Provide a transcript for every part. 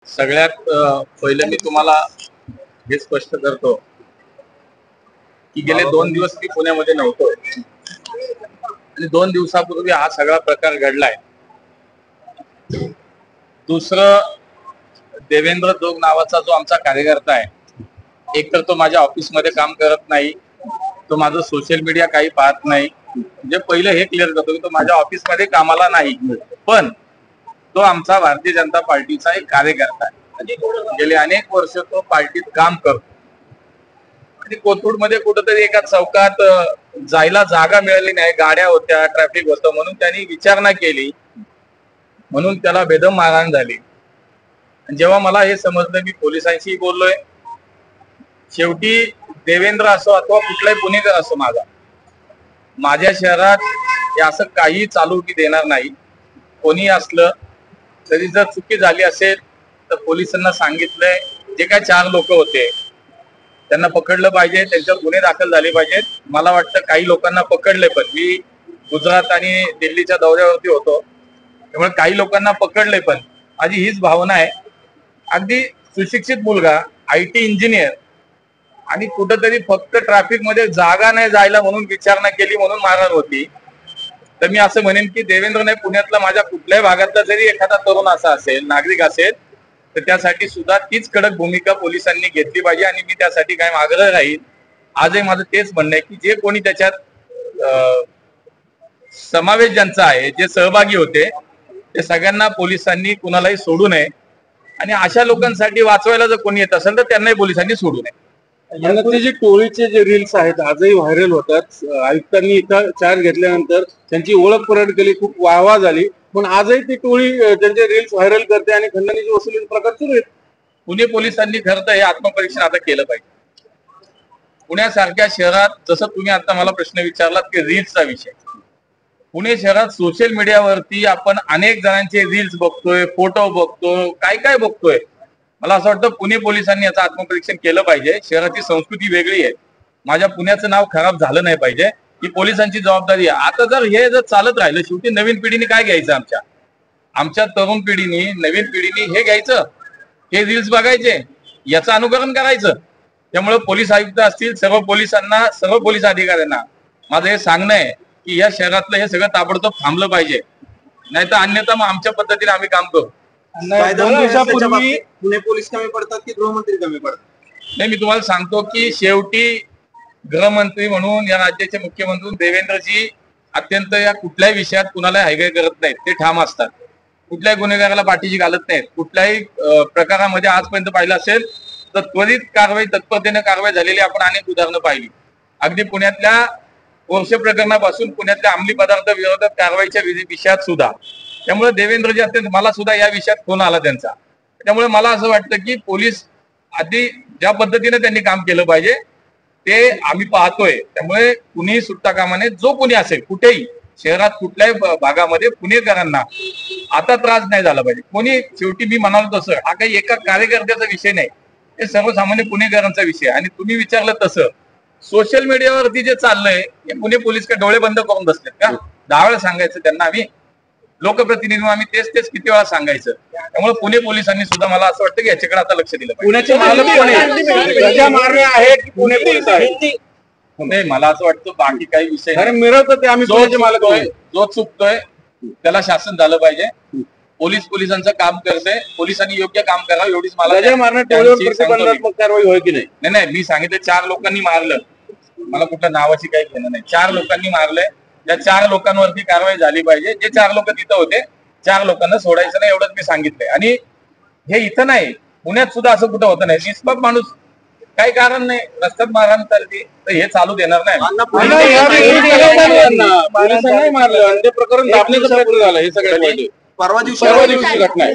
सगळ्यात पहिले मी तुम्हाला हे स्पष्ट करतो की गेले 2 दिवस मी पुण्यामध्ये नव्हतो आणि 2 दिवसापूर्वी हा सगळा प्रकार घडलाय। दुसरं, देवेंद्र जोग नावाचा जो आमचा कार्यकर्ता आहे, एक तर तो माझ्या ऑफिसमध्ये काम करत नाही, तो माझं सोशल मीडिया काही पाहत नाही। म्हणजे पहिले हे क्लिअर करतो की तो माझ्या ऑफिसमध्ये कामाला नाही, पण तो आमचा भारतीय जनता पार्टीचा एक कार्यकर्ता आहे। गेले अनेक वर्ष तो पार्टीत काम करतो आणि कोथरूड मध्ये कुठेतरी एका चौकात जायला जागा मिळाली नाही, गाड्या होत्या, ट्रॅफिक होतं, म्हणून त्यांनी विचारणा केली, म्हणून त्याला बेदम मारहाण झाली। जेव्हा मला हे समजलं, मी पोलिसांशी बोललोय। शेवटी देवेंद्र असो अथवा कुठलाही पुणेकर असो, माझ्या शहरात हे असं काही चालू की देणार नाही। कोणी असलं तरी जर चुकी झाली असेल तर पोलिसांना सांगितलंय, जे काय 4 लोक होते त्यांना पकडलं पाहिजे, त्यांच्यावर गुन्हे दाखल झाले पाहिजेत। मला वाटतं काही लोकांना पकडले, पण मी गुजरात आणि दिल्लीच्या दौऱ्यावरती होतो, त्यामुळे काही लोकांना पकडले, पण माझी हीच भावना आहे, अगदी सुशिक्षित मुलगा, IT इंजिनियर, आणि कुठंतरी फक्त ट्रॅफिक मध्ये जागा नाही जायला म्हणून विचारणा केली म्हणून मारहाण होती। तर मी असं म्हणेन की देवेंद्र नाही, पुण्यातला माझ्या कुठल्याही भागातला जरी एखादा तरुण असा असेल, नागरिक असेल, तर त्यासाठी सुद्धा तीच कडक भूमिका पोलिसांनी घेतली पाहिजे आणि मी त्यासाठी काय आग्रह राहील। आजही माझं तेच म्हणणं आहे की जे कोणी त्याच्यात समावेश ज्यांचा आहे, जे सहभागी होते, ते सगळ्यांना पोलिसांनी कुणालाही सोडू नये आणि अशा लोकांसाठी वाचवायला जर कोणी येत असेल तर त्यांनाही पोलिसांनी सोडू नये। जी टोळीचे जे रील्स आहेत आजही व्हायरल होतात। आयुक्तांनी इथं चार्ज घेतल्यानंतर त्यांची ओळख परत केली, खूप वाहवा झाली, पण आजही ती टोळी त्यांचे रील्स व्हायरल करते आणि खंडणीची वसुलीचे प्रकार सुरू आहेत। पुणे पोलिसांनी खरं तर हे आत्मपरीक्षण आता केलं पाहिजे। पुण्यासारख्या शहरात, जसं तुम्ही आता मला प्रश्न विचारलात की रील्सचा विषय, पुणे शहरात सोशल मीडियावरती आपण अनेक जणांचे रील्स बघतोय, फोटो बघतोय, काय काय बघतोय। मला असं वाटतं पुणे पोलिसांनी याचं आत्मपरीक्षण केलं पाहिजे। शहराची संस्कृती वेगळी आहे, माझ्या पुण्याचं नाव खराब झालं नाही पाहिजे, ही पोलिसांची जबाबदारी आहे। आता जर चालत राहिलं, शेवटी नवीन पिढीने काय घ्यायचं, आमच्या तरुण पिढीने, नवीन पिढीने हे घ्यायचं, हे रील्स बघायचे, याचं अनुकरण करायचं। त्यामुळे पोलीस आयुक्त असतील, सर्व पोलिसांना, सर्व पोलीस अधिकाऱ्यांना माझं हे सांगणं आहे की या शहरातलं हे सगळं ताबडतोब थांबलं पाहिजे, नाही तर अन्यथा मग आमच्या पद्धतीने आम्ही काम करू। 2 दिवसापूर्वी पुणे पोलीस कमी पडतात की गृहमंत्री कमी पडतात? नाही, मी तुम्हाला सांगतो की शेवटी गृहमंत्री म्हणून या राज्याचे मुख्यमंत्री देवेंद्रजी अत्यंत या कुठल्याही विषयात कुणाला हायगाय करत नाहीत, ते ठाम असतात, कुठल्याही गुन्हेगाराला पाठीशी घालत नाहीत। कुठल्याही प्रकारामध्ये आजपर्यंत पाहिलं असेल तर त्वरित कारवाई, तत्परतेने कारवाई झालेली आपण अनेक उदाहरणं पाहिली। अगदी पुण्यातल्या वर्ष प्रकरणापासून पुण्यातल्या अंमली पदार्थ विरोधात कारवाईच्या विषयात सुद्धा। त्यामुळे देवेंद्रजी अत्यंत, मला सुद्धा या विषयात फोन आला त्यांचा, त्यामुळे मला असं वाटतं की पोलीस आधी ज्या पद्धतीने त्यांनी काम केलं पाहिजे ते आम्ही पाहतोय। त्यामुळे कुणीही सुट्टा कामा नये, जो कोणी असेल कुठेही शहरात कुठल्याही भागामध्ये पुणेकरांना आता त्रास नाही झाला पाहिजे। कोणी, शेवटी मी म्हणालो तसं, हा काही एका कार्यकर्त्याचा विषय नाही, हे सर्वसामान्य पुणेकरांचा विषय। आणि तुम्ही विचारलं तसं सोशल मीडियावरती जे चाललंय, हे पुणे पोलीस काय डोळे बंद करून बसलेत का? 10 वेळा सांगायचं त्यांना, आम्ही लोकप्रतिनिधी, आम्ही तेच किती वेळा सांगायचं। त्यामुळे पुणे पोलिसांनी सुद्धा, मला असं वाटतं की याच्याकडे आता लक्ष दिलं पाहिजे। पुण्याचे मालक कोण आहे की पुणे पोलीस आहे? नाही, मला असं वाटतं बाकी काही विषय नाही, मिळवतं ते आम्ही पुण्याचे मालक आहे। जो चुकतोय त्याला शासन झालं पाहिजे, पोलिसांचं काम करते, पोलिसांनी योग्य काम करावं एवढीच मला प्रतिबंधात्मक कारवाई होय की नाही? नाही, मी सांगितलं 4 लोकांनी मारलं, मला कुठल्या नावाची काही घेणं नाही, 4 लोकांनी मारलंय, त्या 4 लोकांवरती कारवाई झाली पाहिजे। जे 4 लोक तिथं होते, 4 लोकांना सोडायचं नाही, एवढंच मी सांगितलंय। आणि हे इथं नाही, पुण्यात सुद्धा असं कुठं होतं नाही, निष्पाप माणूस, काही कारण नाही, रस्त्यात मारहाण चालली तर हे चालू देणार नाही। पोलिसांनी मारलं आणि ते प्रकरण दाबण्याचा प्रयत्न झाला, हे सगळ्यात परवा दिवशी घटना आहे।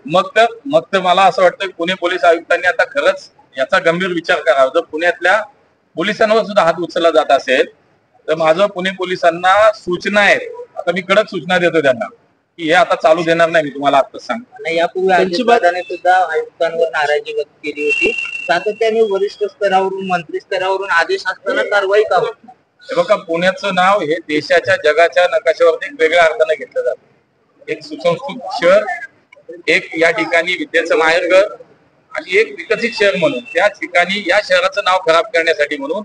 मग तर मला असं वाटतं पुणे पोलीस आयुक्तांनी आता खरंच याचा गंभीर विचार करावा। जर पुण्यातल्या पोलिसांवर सुद्धा हात उचलला जात असेल तर माझं पुणे पोलिसांना सूचना आहे, आता मी कडक सूचना देतो त्यांना की हे आता चालू देणार नाही। मी तुम्हाला आताच सांगतो, यापूर्वी अजितदादांनी सुद्धा आयुक्तांवर नाराजी व्यक्त केली होती, सातत्याने वरिष्ठ स्तरावरून, मंत्री स्तरावरून आदेश असताना कारवाई का होत नाही? हे बघा, पुण्याचं नाव हे देशाच्या, जगाच्या नकाशावरती एक वेगळ्या अर्थाने घेतलं जातं। एक सुसंस्कृत शहर, एक या ठिकाणी विद्याचं माहेरघर आणि एक विकसित शहर म्हणून त्या ठिकाणी या शहराचं नाव खराब करण्यासाठी म्हणून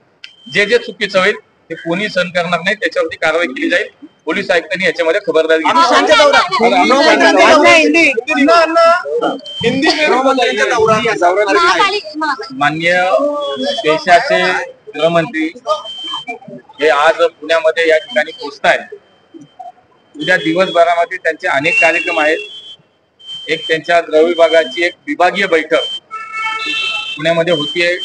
जे जे चुकीचं होईल ते कोणी सहन करणार नाही, त्याच्यावरती कारवाई केली जाईल. पोलीस आयुक्तांनी याच्यामध्ये खबरदारी घेतली. माननीय देशाचे गृहमंत्री हे आज पुण्यामध्ये या ठिकाणी पोहोचतायत. उद्या दिवसभरामध्ये त्यांचे अनेक कार्यक्रम आहेत. एक त्यांच्या गृह विभागाची एक विभागीय बैठक पुण्यामध्ये होतीये.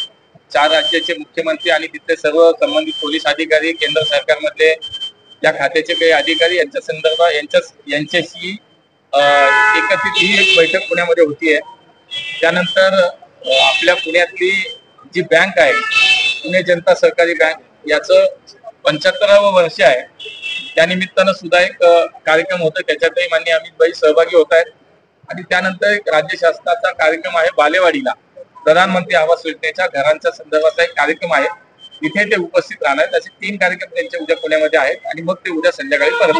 4 राज्याचे मुख्यमंत्री आणि तिथले सर्व संबंधित पोलीस अधिकारी, केंद्र सरकारमधले त्या खात्याचे काही अधिकारी यांच्या संदर्भात यांच्याशी एकत्रित ही एक बैठक पुण्यामध्ये होतीये. त्यानंतर आपल्या पुण्यातली जी बँक आहे, पुणे जनता सहकारी बँक, याचं 75वं वर्ष आहे. त्यानिमित्तानं सुद्धा एक कार्यक्रम होता, त्याच्यातही माननीय अमितभाई सहभागी होत आहेत. आणि त्यानंतर एक राज्य शासनाचा कार्यक्रम आहे बालेवाडीला, प्रधानमंत्री आवास योजनेच्या घरांच्या संदर्भाचा एक कार्यक्रम आहे. तिथे ते उपस्थित राहणार. असे 3 कार्यक्रम त्यांचे उद्या पुण्यामध्ये आहेत आणि मग ते उद्या संध्याकाळी परत.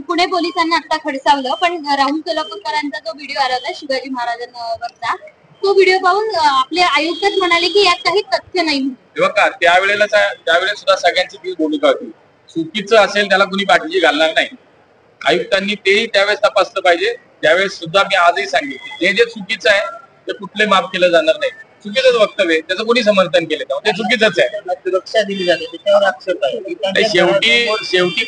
पुणे पोलिसांना आता खडसावलं, पण राहुल सोलापूरकरांचा जो व्हिडिओ आला शिवाजी महाराजांवरचा, तो व्हिडिओ पाहून आपले आयुक्तच म्हणाले की यात काही तथ्य नाही. बघा, त्यावेळेस सुद्धा सगळ्यांची तीच भूमिका होती. चुकीचं असेल त्याला कुणी पाठीशी घालणार नाही. आयुक्तांनी तेही त्यावेळेस तपासलं पाहिजे. त्यावेळेस सुद्धा मी आजही सांगितलं, जे जे चुकीचं आहे ते कुठले माफ केलं जाणार नाही. चुकीचंच वक्तव्य त्याचं कोणी समर्थन केलं ते चुकीचंच आहे. सुरक्षा दिली जाते त्याच्यावर आक्षेप आहे. शेवटी